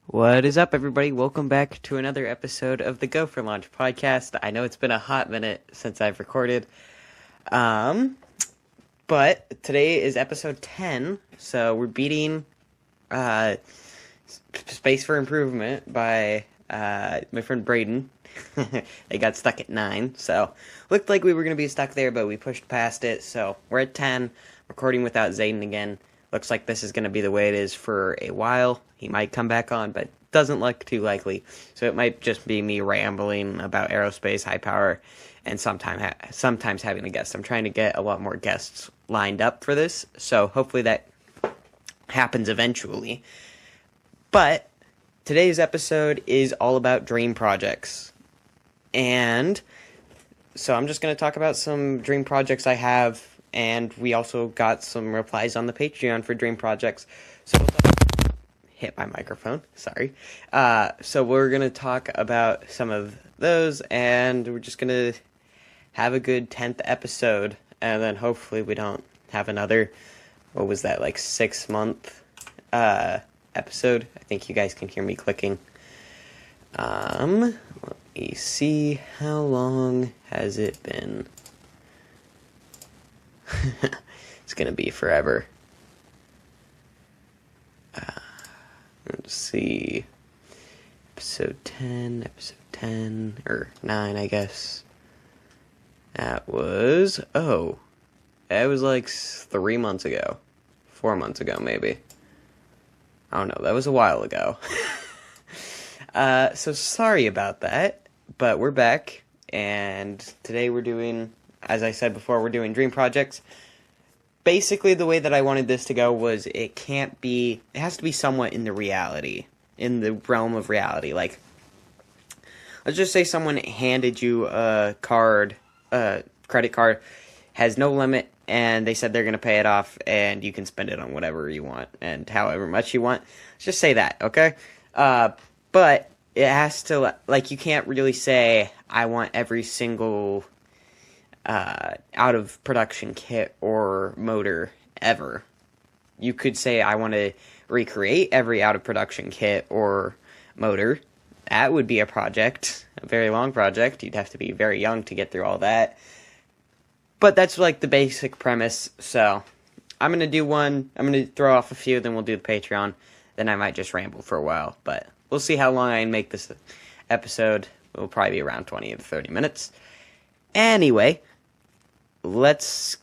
What is up, everybody? Welcome back to another episode of the Go for Launch podcast. I know it's been a hot minute since I've recorded, but today is episode 10, so we're beating Space for Improvement by my friend Braden. They got stuck at 9, so looked like we were going to be stuck there, but we pushed past it, so we're at 10, recording without Zayden again. Looks like this is going to be the way it is for a while. He might come back on, but doesn't look too likely. So it might just be me rambling about aerospace, high power, and sometimes having a guest. I'm trying to get a lot more guests lined up for this, so hopefully that happens eventually. But today's episode is all about dream projects. And so I'm just going to talk about some dream projects I have, and we also got some replies on the Patreon for dream projects. So hit my microphone, sorry. So we're going to talk about some of those, and we're just going to have a good 10th episode, and then hopefully we don't have another, 6-month episode. I think you guys can hear me clicking. Let me see, how long has it been? It's gonna be forever. Let's see. Episode 10, or 9, I guess. That was, it was like 3 months ago. 4 months ago, maybe. I don't know, that was a while ago. So sorry about that, but we're back, and today we're doing, as I said before, we're doing dream projects. Basically, the way that I wanted this to go was it has to be somewhat in the realm of reality. Like, let's just say someone handed you a credit card, has no limit, and they said they're going to pay it off, and you can spend it on whatever you want, and however much you want. Let's just say that, okay? But it has to, like, you can't really say, I want every single out of production kit or motor ever. You could say, I want to recreate every out of production kit or motor. That would be a project, a very long project. You'd have to be very young to get through all that. But that's like the basic premise. So I'm going to do one. I'm going to throw off a few, then we'll do the Patreon. Then I might just ramble for a while. But we'll see how long I can make this episode. It'll probably be around 20 to 30 minutes. Anyway, let's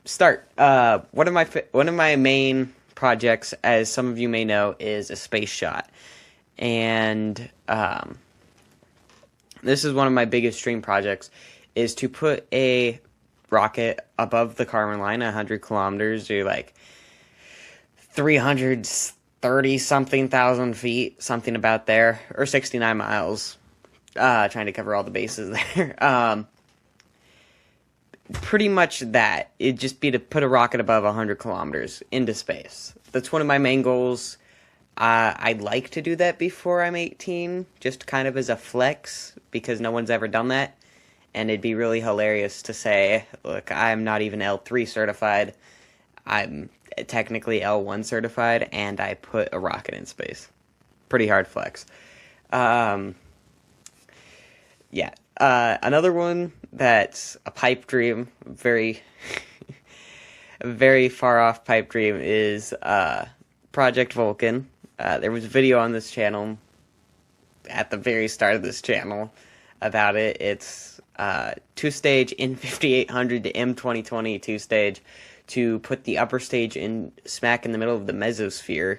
start. One of my main projects, as some of you may know, is a space shot, and this is one of my biggest dream projects, is to put a rocket above the Kármán line, 100 kilometers, or like 330 something thousand feet, something about there, or 69 miles. Trying to cover all the bases there. Pretty much that. It'd just be to put a rocket above 100 kilometers into space. That's one of my main goals. I'd like to do that before I'm 18, just kind of as a flex, because no one's ever done that. And it'd be really hilarious to say, look, I'm not even L3 certified. I'm technically L1 certified, and I put a rocket in space. Pretty hard flex. Yeah. Another one that's a pipe dream, very, very far off pipe dream, is Project Vulcan. There was a video on this channel at the very start of this channel about it. It's two-stage N5800 to M2020 two-stage to put the upper stage in smack in the middle of the mesosphere,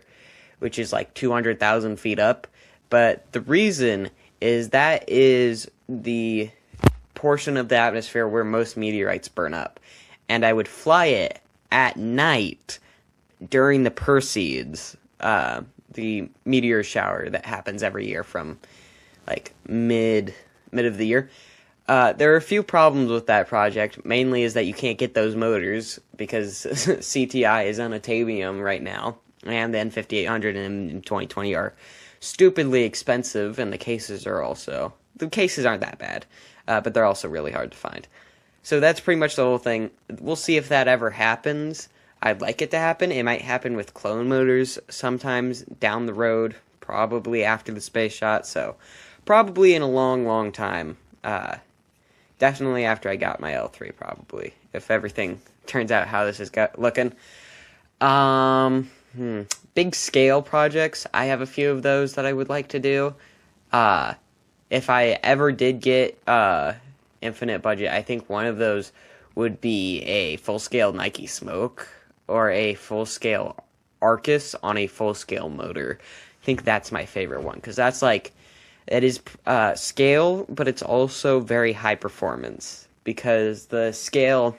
which is like 200,000 feet up. But the reason is that is the portion of the atmosphere where most meteorites burn up. And I would fly it at night during the Perseids, the meteor shower that happens every year from like mid of the year. There are a few problems with that project. Mainly is that you can't get those motors because CTI is unobtainium right now, and the N5800 in 2020 are stupidly expensive, and the cases aren't that bad, but they're also really hard to find. So that's pretty much the whole thing. We'll see if that ever happens. I'd like it to happen. It might happen with clone motors sometimes down the road, probably after the space shot, so probably in a long, long time. Definitely after I got my L3, probably, if everything turns out how this is looking. Big scale projects, I have a few of those that I would like to do. If I ever did get infinite budget, I think one of those would be a full-scale Nike Smoke or a full-scale Arcus on a full-scale motor. I think that's my favorite one, because that's like, it is scale, but it's also very high performance, because the scale,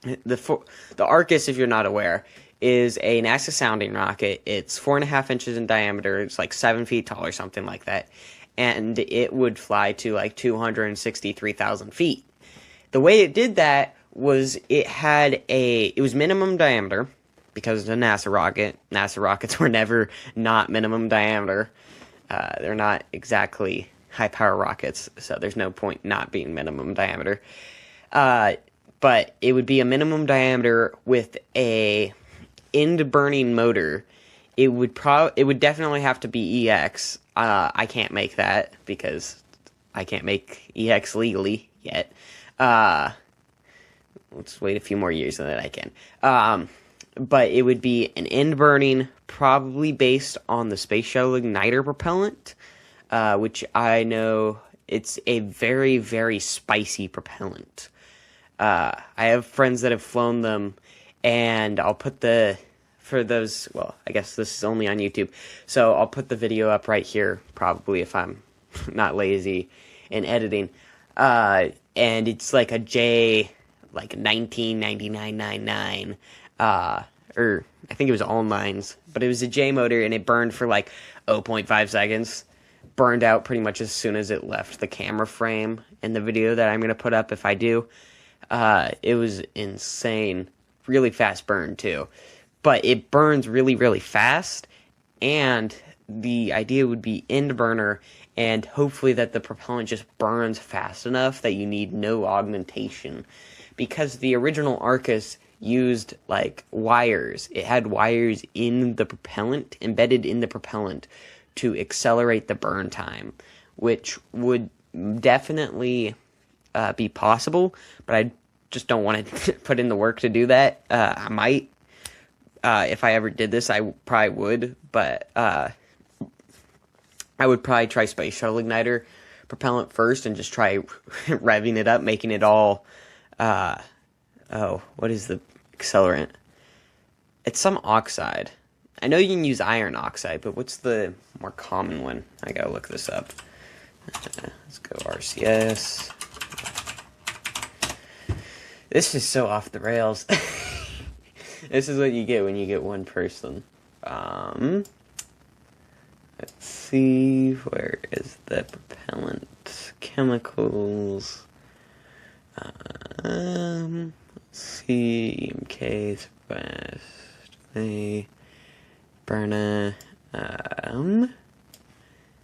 the Arcus, if you're not aware, is a NASA sounding rocket. It's 4.5 inches in diameter. It's like 7 feet tall or something like that. And it would fly to like 263,000 feet. The way it did that was it was minimum diameter, because it's a NASA rocket. NASA rockets were never not minimum diameter. They're not exactly high power rockets, so there's no point not being minimum diameter. But it would be a minimum diameter with a end burning motor. It would definitely have to be EX. I can't make that because I can't make EX legally yet. Let's wait a few more years and then I can. But it would be an end burning, probably based on the Space Shuttle Igniter propellant, which I know it's a very, very spicy propellant. I have friends that have flown them, and I'll put for those, well, I guess this is only on YouTube, so I'll put the video up right here, probably, if I'm not lazy in editing. And it's like a J, like 199999, or I think it was all nines, but it was a J motor, and it burned for like 0.5 seconds. Burned out pretty much as soon as it left the camera frame in the video that I'm going to put up if I do. It was insane. Really fast burn, too. But it burns really, really fast, and the idea would be end burner, and hopefully that the propellant just burns fast enough that you need no augmentation. Because the original Arcus used, like, wires. It had wires in the propellant, embedded in the propellant, to accelerate the burn time, which would definitely be possible, but I just don't want to put in the work to do that. I might. If I ever did this, I probably would, but I would probably try Space Shuttle Igniter propellant first and just try revving it up, making it all, what is the accelerant? It's some oxide. I know you can use iron oxide, but what's the more common one? I gotta look this up. Let's go RCS. This is so off the rails. This is what you get when you get one person. Let's see, where is the propellant? Chemicals. Let's see, EMKs, fast, burner,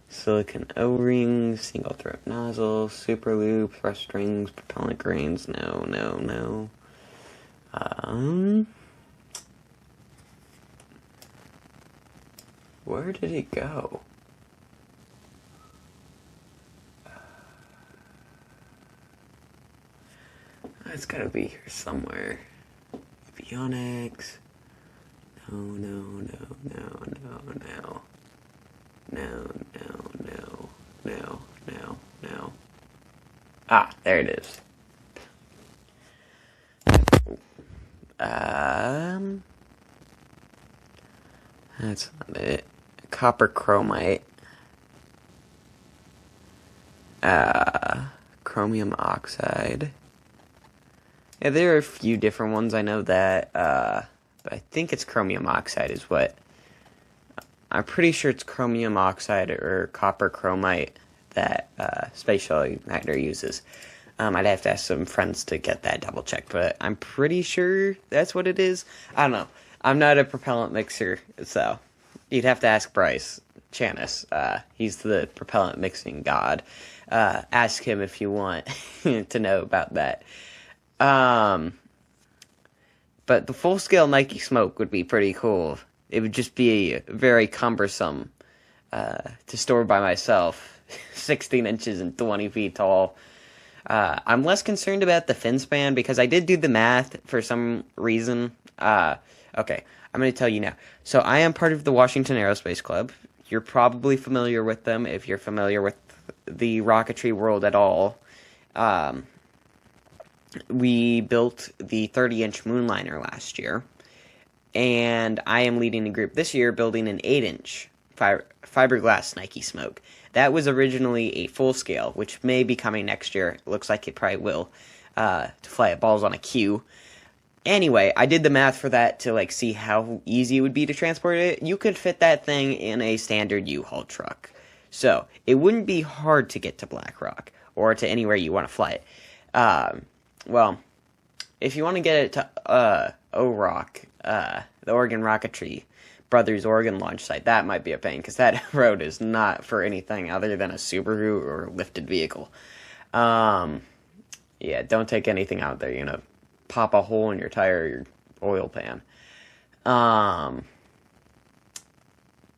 silicon O-rings, single throat nozzle, super loop, thrust rings, propellant grains, no. Where did it go? It's gotta be here somewhere. Avionics. No. Ah, there it is. That's not it. Copper chromite. Chromium oxide. Yeah, there are a few different ones. I know that, but I think it's chromium oxide is what. I'm pretty sure it's chromium oxide or copper chromite that Space Shuttle Igniter uses. I'd have to ask some friends to get that double checked, but I'm pretty sure that's what it is. I don't know. I'm not a propellant mixer, so you'd have to ask Bryce Chanis. He's the propellant mixing god. Ask him if you want to know about that. But the full-scale Nike Smoke would be pretty cool. It would just be very cumbersome to store by myself, 16 inches and 20 feet tall. I'm less concerned about the fin span because I did do the math for some reason. Okay, I'm going to tell you now. So I am part of the Washington Aerospace Club. You're probably familiar with them if you're familiar with the rocketry world at all. We built the 30-inch Moonliner last year, and I am leading a group this year building an 8-inch fiberglass Nike Smoke. That was originally a full scale, which may be coming next year. It looks like it probably will, to fly at balls on a queue. Anyway, I did the math for that to like see how easy it would be to transport it. You could fit that thing in a standard U-Haul truck. So, it wouldn't be hard to get to Black Rock, or to anywhere you want to fly it. Well, if you want to get it to O-Rock, the Oregon Rocketry Brothers Oregon launch site, that might be a pain, because that road is not for anything other than a Subaru or lifted vehicle. Yeah, don't take anything out there, you know, pop a hole in your tire or your oil pan.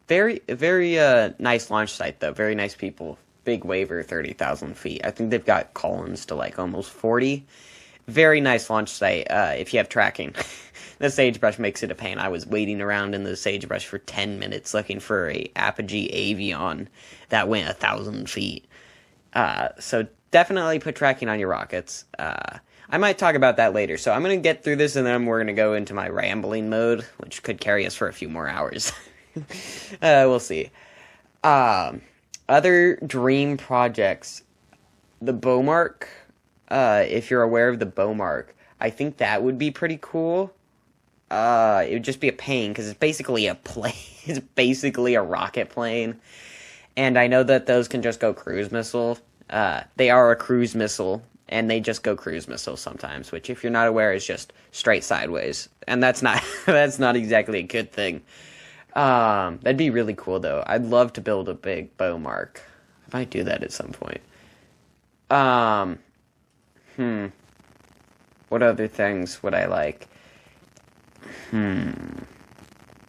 Very nice launch site, though. Very nice people. Big waiver, 30,000 feet. I think they've got call-ins to like almost 40. Very nice launch site if you have tracking. The sagebrush makes it a pain. I was waiting around in the sagebrush for 10 minutes looking for a Apogee Avion that went 1,000 feet. So definitely put tracking on your rockets. I might talk about that later. So I'm going to get through this, and then we're going to go into my rambling mode, which could carry us for a few more hours. We'll see. Other dream projects. The Beaumark. If you're aware of the Beaumark, I think that would be pretty cool. It would just be a pain, because it's basically a plane. It's basically a rocket plane. And I know that those can just go cruise missile. They are a cruise missile, and they just go cruise missile sometimes, which, if you're not aware, is just straight sideways. And that's not that's not exactly a good thing. That'd be really cool, though. I'd love to build a big Beaumark. I might do that at some point. What other things would I like?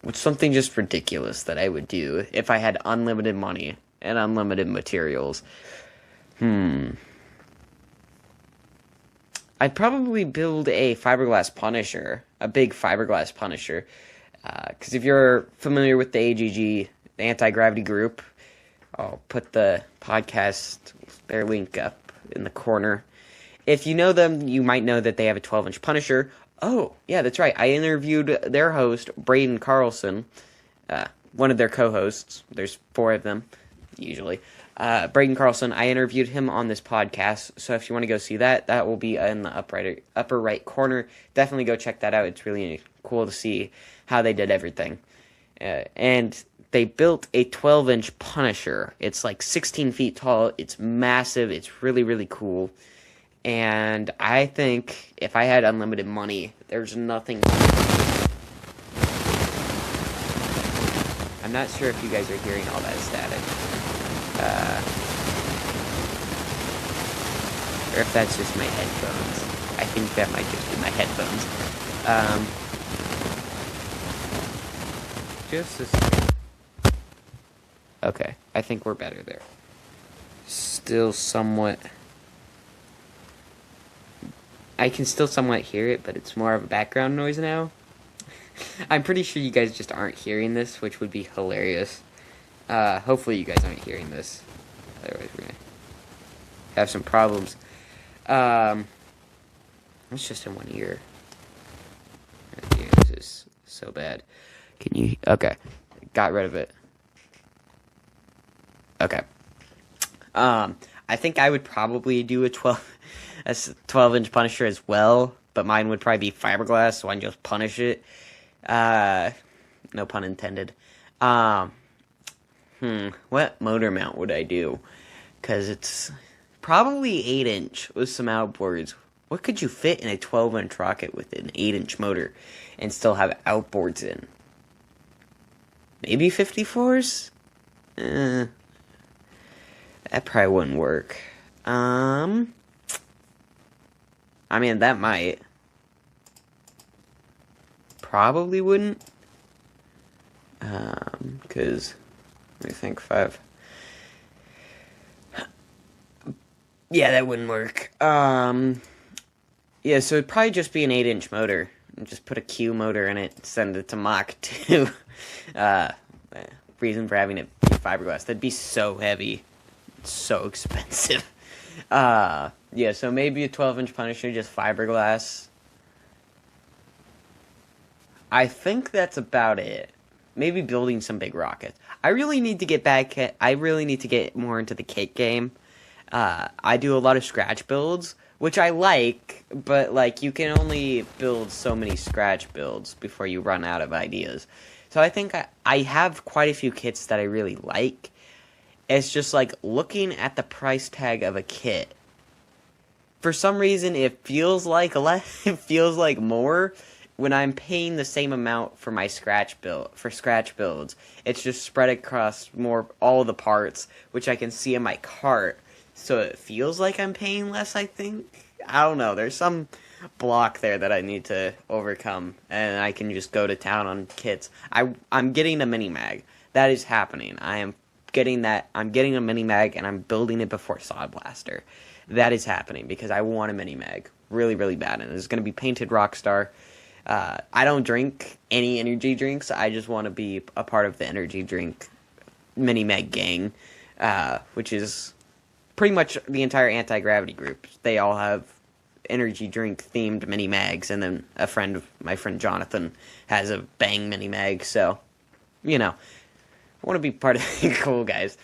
What's something just ridiculous that I would do if I had unlimited money and unlimited materials? I'd probably build a fiberglass Punisher, a big fiberglass Punisher. Because if you're familiar with the AGG, the Anti-Gravity Group, I'll put the podcast, their link up in the corner. If you know them, you might know that they have a 12-inch Punisher. Oh, yeah, that's right. I interviewed their host, Braden Carlson, one of their co-hosts. There's 4 of them, usually. Braden Carlson, I interviewed him on this podcast, so if you want to go see that, that will be in the upper right corner. Definitely go check that out. It's really cool to see how they did everything. And they built a 12-inch Punisher. It's like 16 feet tall. It's massive. It's really, really cool. And I think if I had unlimited money, there's nothing. I'm not sure if you guys are hearing all that static. Or if that's just my headphones. I think that might just be my headphones. Just a second. Okay, I think we're better there. Still somewhat. I can still somewhat hear it, but it's more of a background noise now. I'm pretty sure you guys just aren't hearing this, which would be hilarious. Hopefully you guys aren't hearing this. Otherwise we're gonna have some problems. It's just in one ear. This is so bad. Can you... Okay. Got rid of it. Okay. I think I would probably do a 12-inch Punisher as well, but mine would probably be fiberglass, so I can just punish it. No pun intended. What motor mount would I do? Because it's probably 8-inch with some outboards. What could you fit in a 12-inch rocket with an 8-inch motor and still have outboards in? Maybe 54s? That probably wouldn't work. I mean, that might. Probably wouldn't. Because Let me think. 5. Yeah, that wouldn't work. Yeah, so it'd probably just be an 8-inch motor. And just put a Q motor in it, send it to Mach 2. Reason for having it be fiberglass. That'd be so heavy. So expensive. Yeah, so maybe a 12-inch Punisher, just fiberglass. I think that's about it. Maybe building some big rockets. I really need to get more into the kit game. I do a lot of scratch builds, which I like, but like you can only build so many scratch builds before you run out of ideas. So I think I have quite a few kits that I really like. It's just like looking at the price tag of a kit. For some reason, it feels like it feels like more when I'm paying the same amount for my scratch builds. It's just spread across all the parts, which I can see in my cart. So it feels like I'm paying less, I think. I don't know. There's some block there that I need to overcome, and I can just go to town on kits. I'm getting a mini mag. That is happening. I'm getting a mini mag, and I'm building it before Sod Blaster. That is happening because I want a mini mag really, really bad, and it's going to be Painted Rockstar. I don't drink any energy drinks. I just want to be a part of the energy drink mini mag gang, which is pretty much the entire anti-gravity group. They all have energy drink themed mini mags, and then my friend Jonathan has a Bang mini mag. So, I want to be part of the cool guys.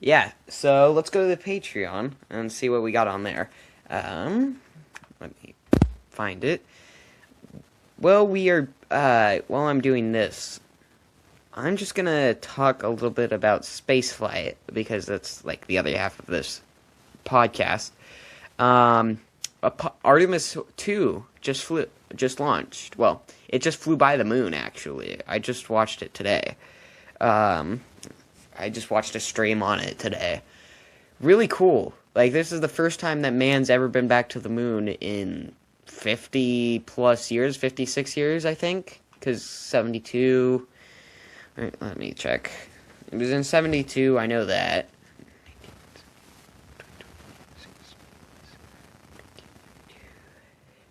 Yeah, so let's go to the Patreon and see what we got on there. Let me find it. Well, while I'm doing this, I'm just gonna talk a little bit about spaceflight, because that's like the other half of this podcast. Artemis 2 just launched. Well, it just flew by the moon, actually. I just watched it today. I just watched a stream on it today. Really cool. Like, this is the first time that man's ever been back to the moon in 50 plus years, 56 years, I think. Because 72... Right, let me check. It was in 72, I know that.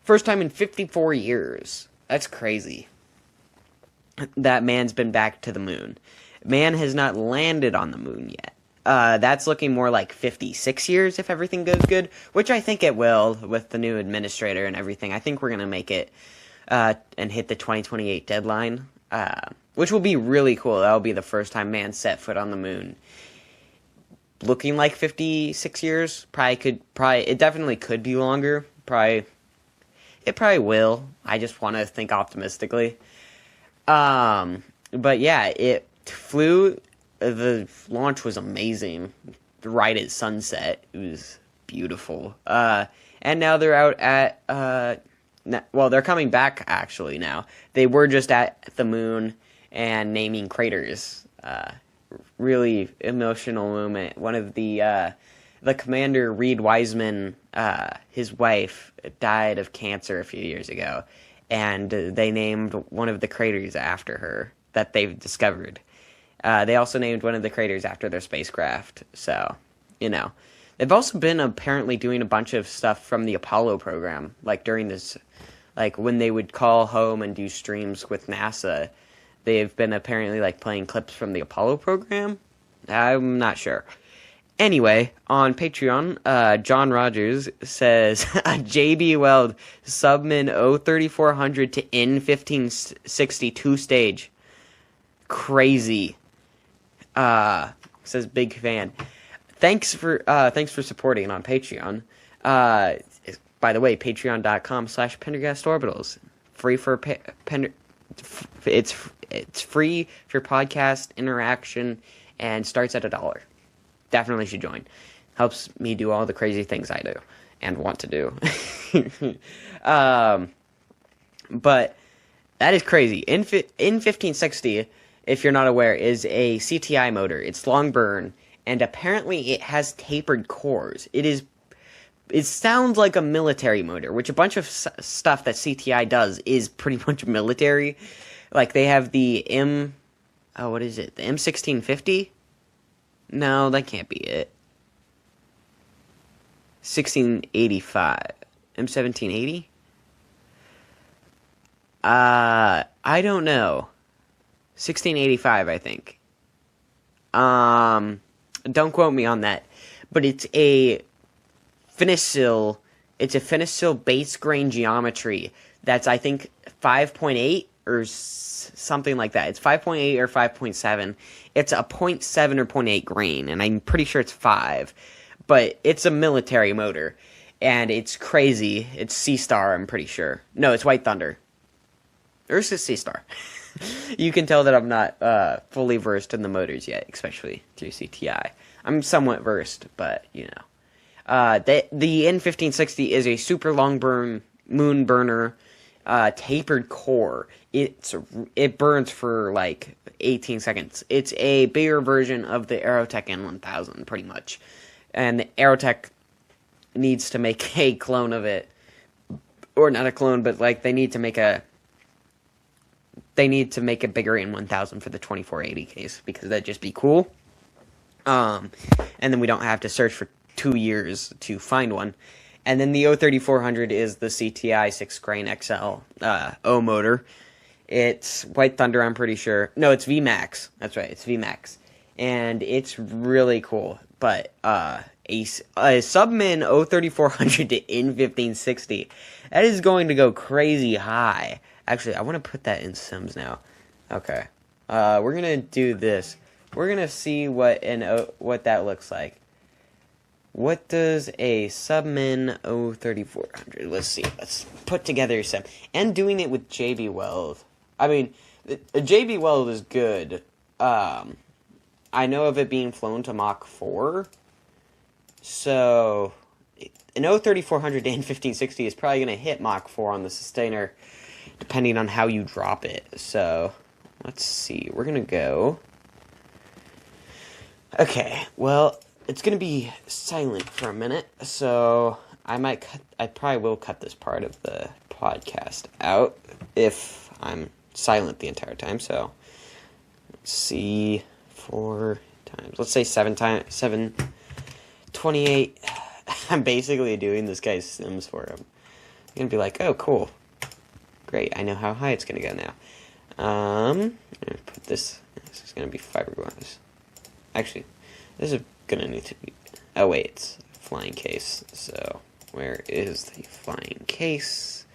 First time in 54 years. That's crazy. That man's been back to the moon. Man has not landed on the moon yet. That's looking more like 56 years if everything goes good, which I think it will with the new administrator and everything. I think we're going to make it and hit the 2028 deadline, which will be really cool. That'll be the first time man set foot on the moon. Looking like 56 years, it definitely could be longer. It probably will. I just want to think optimistically. But yeah, it flew. The launch was amazing. Right at sunset, it was beautiful. And now they're out at. They're coming back actually now. They were just at the moon and naming craters. Really emotional moment. One of the commander, Reed Wiseman, his wife died of cancer a few years ago, and they named one of the craters after her that they've discovered. They also named one of the craters after their spacecraft, so, They've also been apparently doing a bunch of stuff from the Apollo program, like during this, like when they would call home and do streams with NASA, they've been apparently like playing clips from the Apollo program. I'm not sure. Anyway, on Patreon, John Rogers says, JB Weld, Submin 03400 to N1562 stage. Crazy. Says big fan. Thanks for supporting on Patreon. By the way, patreon.com/PendergastOrbitals. Free for it's free for podcast interaction and starts at $1. Definitely should join. Helps me do all the crazy things I do and want to do. But that is crazy. N1560, if you're not aware, is a CTI motor. It's long burn, and apparently it has tapered cores. It sounds like a military motor, which a bunch of stuff that CTI does is pretty much military. Like, they have the what is it? The M1650? No, that can't be it. 1685. M1780? I don't know. 1685, I think. Don't quote me on that. But it's a Finissil. It's a Finissil base grain geometry that's, I think, 5.8 or something like that. It's 5.8 or 5.7. It's a 0.7 or 0.8 grain, and I'm pretty sure it's 5. But it's a military motor, and it's crazy. It's Seastar, I'm pretty sure. No, it's White Thunder. Or is it Seastar? You can tell that I'm not fully versed in the motors yet, especially through CTI. I'm somewhat versed, but, you know. The N1560 is a super long burn moon burner, tapered core. It burns for like 18 seconds. It's a bigger version of the Aerotech N1000, pretty much. And the Aerotech needs to make a clone of it, or not a clone, but like they need to make a bigger N1000 for the 2480 case, because that'd just be cool. And then we don't have to search for 2 years to find one. And then the O3400 is the CTI 6-grain XL O motor. It's White Thunder, I'm pretty sure. No, it's VMAX. That's right, it's VMAX. And it's really cool. But a Submin O3400 to N1560, that is going to go crazy high. Actually, I want to put that in Sims now. Okay. We're going to do this. We're going to see what that looks like. What does a Submin O3400? Let's see. Let's put together some. And doing it with JB Weld. I mean, JB Weld is good. I know of it being flown to Mach 4. So, an O3400 to N1560 is probably going to hit Mach 4 on the sustainer, depending on how you drop it. So, let's see. We're going to go. Okay, well, it's going to be silent for a minute, so I probably will cut this part of the podcast out if I'm silent the entire time. So, let's see, 4 times, let's say 728. I'm basically doing this guy's Sims for him. I'm going to be like, oh, cool. Great, I know how high it's going to go now. I'm going to put this is going to be fiberglass. Actually, this is going to need to be, oh wait, it's flying case. So, where is the flying case?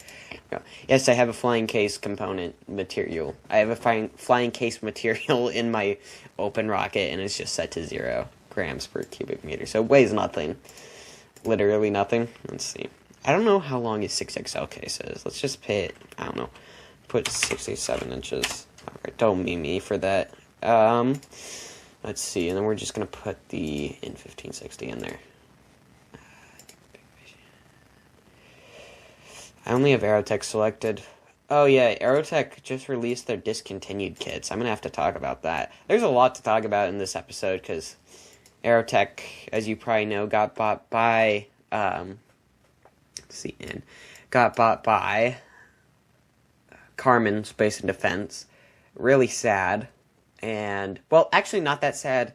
Oh, yes, I have a flying case component material. I have a flying case material in my open rocket, and it's just set to 0 grams per cubic meter. So it weighs nothing. Literally nothing. Let's see. I don't know how long a 6XL case is. Let's just pay it, I don't know, put 67 inches. Alright, don't meme me for that. Let's see, and then we're just going to put the N1560 in there. I only have Aerotech selected. Oh yeah, Aerotech just released their discontinued kits. I'm going to have to talk about that. There's a lot to talk about in this episode, because Aerotech, as you probably know, got bought by, Karman Space and Defense. Really sad. And, well, actually not that sad.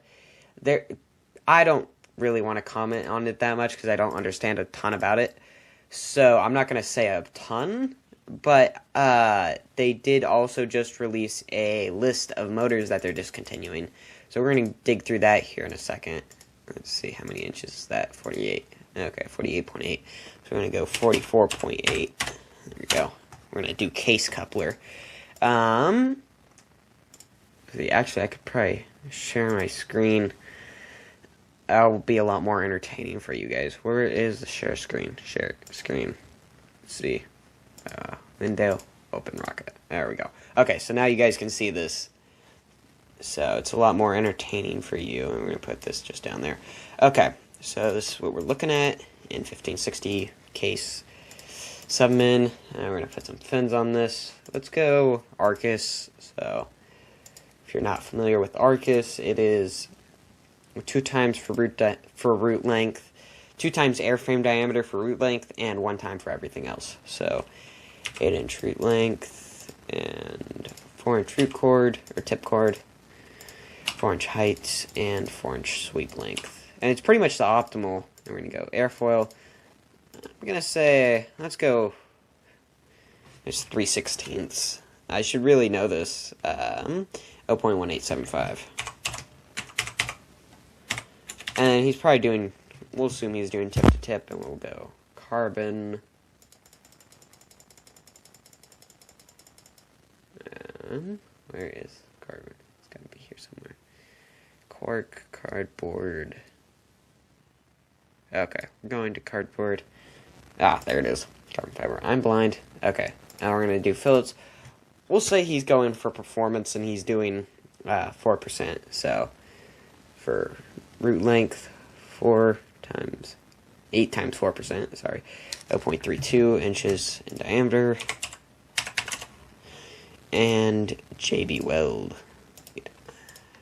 I don't really want to comment on it that much, because I don't understand a ton about it. So, I'm not going to say a ton, but they did also just release a list of motors that they're discontinuing. So, we're going to dig through that here in a second. Let's see, how many inches is that? 48. Okay, 48.8. So, we're going to go 44.8. There we go. We're going to do case coupler. Actually, I could probably share my screen. That'll be a lot more entertaining for you guys. Where is the share screen? Share screen. Let's see. Window. Open rocket. There we go. Okay, so now you guys can see this. So it's a lot more entertaining for you. And we're going to put this just down there. Okay, so this is what we're looking at. N1560 case Submin. And we're going to put some fins on this. Let's go Arcus. So, if you're not familiar with Arcus, it is 2 times for root length, 2 times airframe diameter for root length, and 1 time for everything else. So 8-inch root length and 4-inch root cord, or tip cord, 4-inch height, and 4-inch sweep length. And it's pretty much the optimal. And we're going to go airfoil. I'm going to say, let's go, it's 3/16. I should really know this. 0.1875. And he's probably doing, we'll assume he's doing tip to tip, and we'll go carbon. Where is carbon? It's got to be here somewhere. Cork, cardboard. Okay, we're going to cardboard. Ah, there it is. Carbon fiber. I'm blind. Okay, now we're going to do fillets. We'll say he's going for performance, and he's doing 4%. So, for root length, 8 times 4%, sorry. 0.32 inches in diameter. And JB Weld.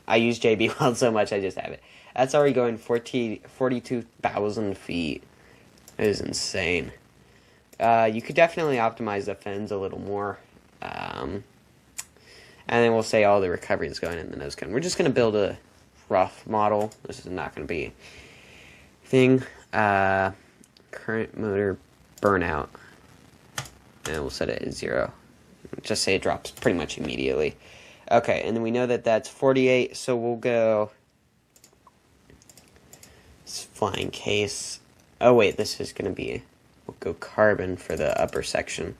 I use JB Weld so much, I just have it. That's already going 42,000 feet. That is insane. You could definitely optimize the fins a little more. And then we'll say all the recovery is going in the nose cone. We're just going to build a rough model. This is not going to be a thing. Current motor burnout. And we'll set it at 0. Just say it drops pretty much immediately. Okay, and then we know that that's 48, so we'll go flying case. Oh wait, this is going to be, we'll go carbon for the upper section.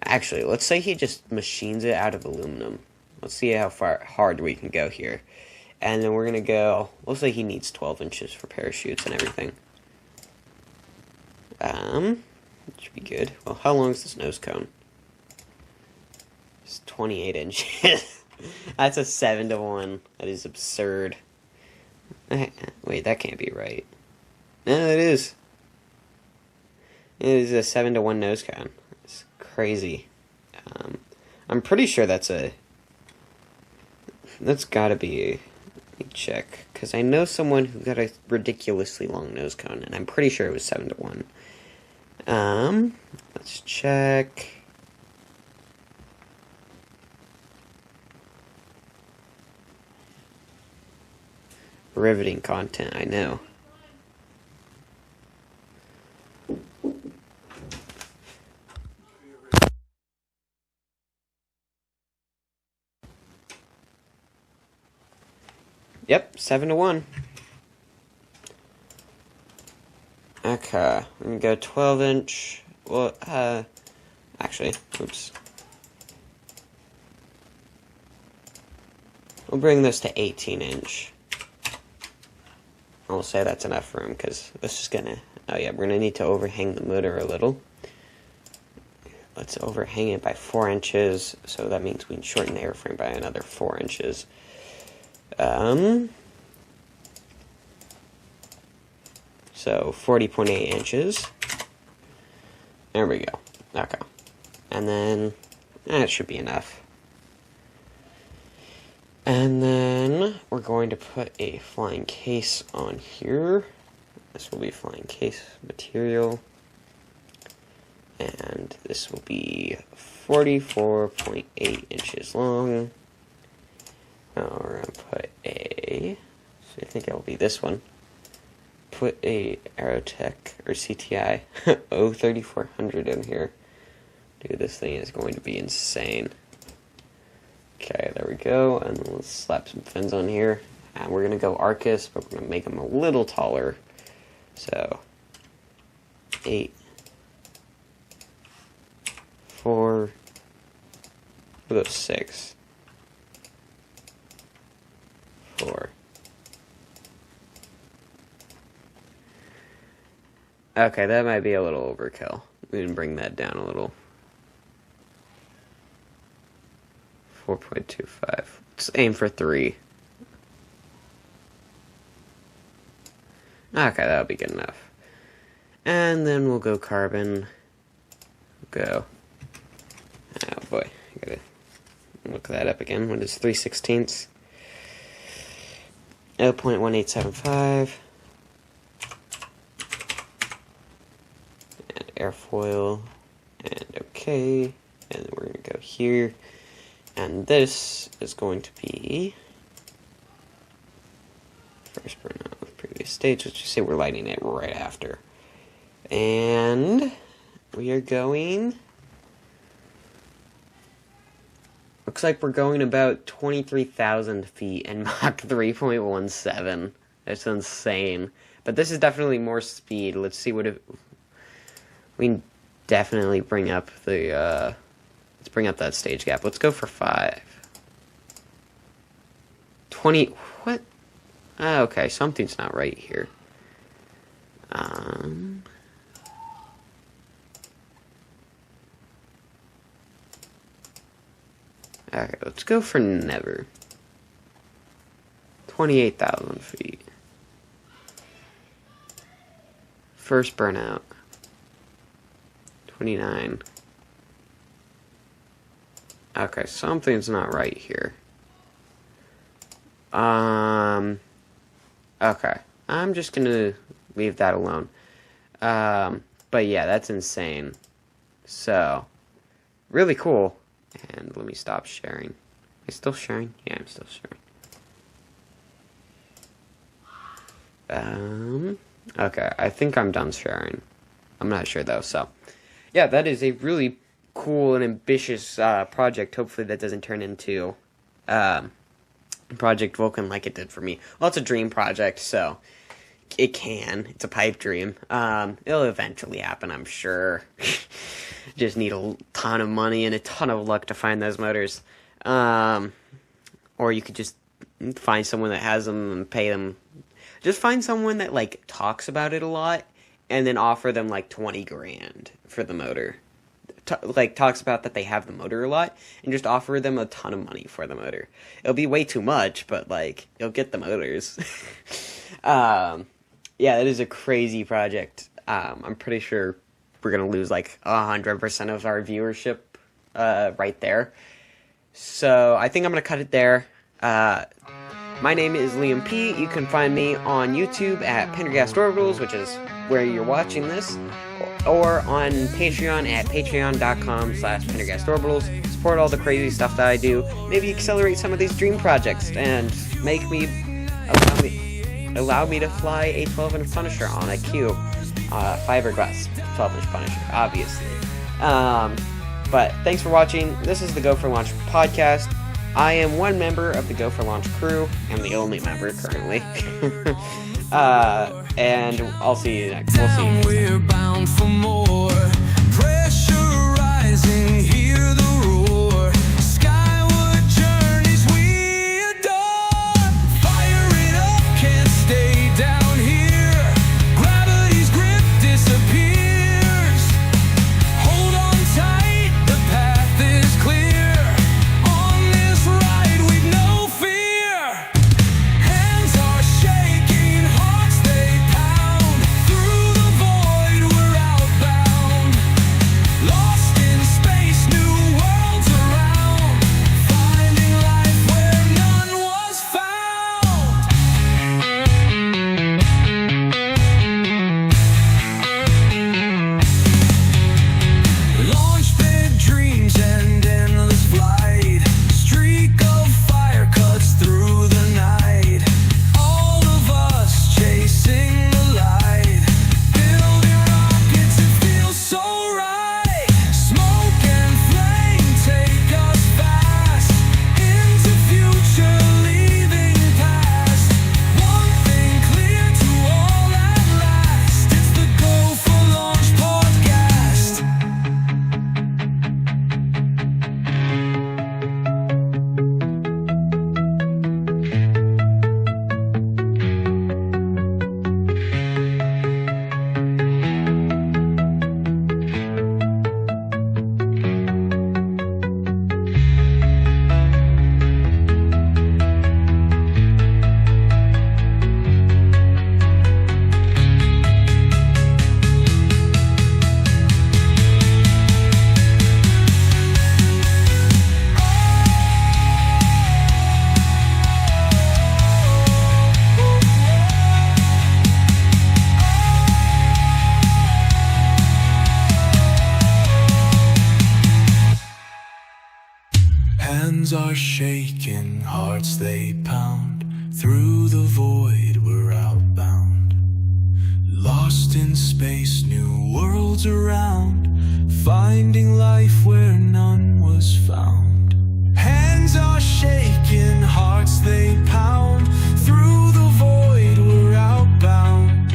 Actually, let's say he just machines it out of aluminum. Let's see how hard we can go here. And then we're going to go, we'll say he needs 12 inches for parachutes and everything. Should be good. Well, how long is this nose cone? It's 28 inches. That's a 7-to-1. That is absurd. Wait, that can't be right. No, it is. It is a 7-to-1 nose cone. It's crazy. I'm pretty sure that's gotta be let me check, because I know someone who got a ridiculously long nose cone, and I'm pretty sure it was 7-to-1. Let's check. Riveting content, I know. Yep, 7-to-1. Okay, I'm gonna go 12-inch. Well, actually, oops. We'll bring this to 18-inch. I'll say that's enough for him, because this is gonna, oh yeah, we're gonna need to overhang the motor a little. Let's overhang it by 4 inches, so that means we can shorten the airframe by another 4 inches. So 40.8 inches. There we go. Okay. And then, that should be enough. And then we're going to put a flying case on here. This will be flying case material. And this will be 44.8 inches long. Now we're going to put so I think it will be this one. Put a Aerotech or CTI 03400 in here. Dude, this thing is going to be insane. Okay, there we go, and then let's slap some fins on here. And we're going to go Arcus, but we're going to make them a little taller. So, 8, 4, we'll go 6, 4. Okay, that might be a little overkill. We can bring that down a little. 4.25. Let's aim for 3. Okay, that'll be good enough. And then we'll go carbon. Go. Oh boy, I gotta look that up again. What is 3/16? 0.1875. And airfoil. And okay. And then we're going to go here. And this is going to be first burnout of previous stage, which you say we're lighting it right after. And we are going... Looks like we're going about 23,000 feet and Mach 3.17. That's insane. But this is definitely more speed. Let's see what we can definitely bring up the, let's bring up that stage gap. Let's go for 5. 20, what? Ah, okay, something's not right here. Okay, let's go for never. 28,000 feet. First burnout. 29. Okay, something's not right here. Okay. I'm just gonna leave that alone. But yeah, that's insane. So, really cool. And let me stop sharing. Am I still sharing? Yeah, I'm still sharing. Okay, I think I'm done sharing. I'm not sure though, so. Yeah, that is a really cool and ambitious project. Hopefully that doesn't turn into Project Vulcan like it did for me. Well, it's a dream project, so it can. It's a pipe dream. It'll eventually happen, I'm sure. Just need a ton of money and a ton of luck to find those motors. Or you could just find someone that has them and pay them. Just find someone that, like, talks about it a lot and then offer them, like, 20 grand for the motor. Talks about that they have the motor a lot and just offer them a ton of money for the motor. It'll be way too much, but, like, you'll get the motors. Yeah, that is a crazy project. I'm pretty sure we're going to lose, like, 100% of our viewership right there. So I think I'm going to cut it there. My name is Liam P. You can find me on YouTube at Pendergast Orbitals, which is where you're watching this, or on Patreon at patreon.com/PendergastOrbitals. Support all the crazy stuff that I do. Maybe accelerate some of these dream projects and make me allow me to fly a 12-inch Punisher on a cube. 5 requests, 12-inch Punisher, obviously. But thanks for watching. This is the Go for Launch podcast. I am one member of the Go for Launch crew. I'm the only member currently. And I'll see you next. We'll see you next time. We're bound for more. Pressure rising, hear the roar. Skyward journeys we adore. Fire it up, can't stay down here. Gravity's grip disappears. Hold on tight, the path is clear. On this ride we've no fear. Hands are shaking, hearts they pound. Through the void we're outbound. Lost in space, new hearts they pound. Through the void we're outbound. Lost in space, new worlds around. Finding life where none was found. Hands are shaking, hearts they pound. Through the void we're outbound.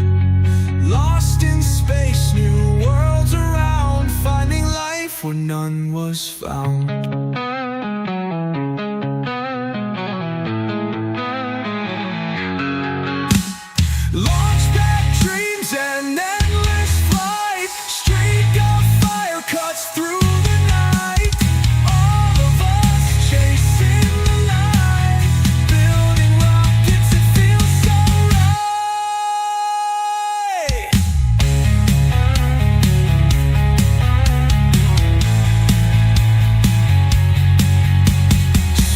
Lost in space, new worlds around. Finding life where none was found. Launchpad dreams and endless flight. Streak of fire cuts through the night. All of us chasing the light. Building rockets, it feels so right.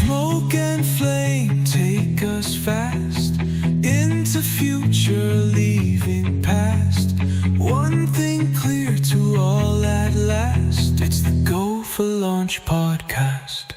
Smoke and flame take us fast into future, leaving past. One thing clear to all at last, it's the Go for Launch podcast.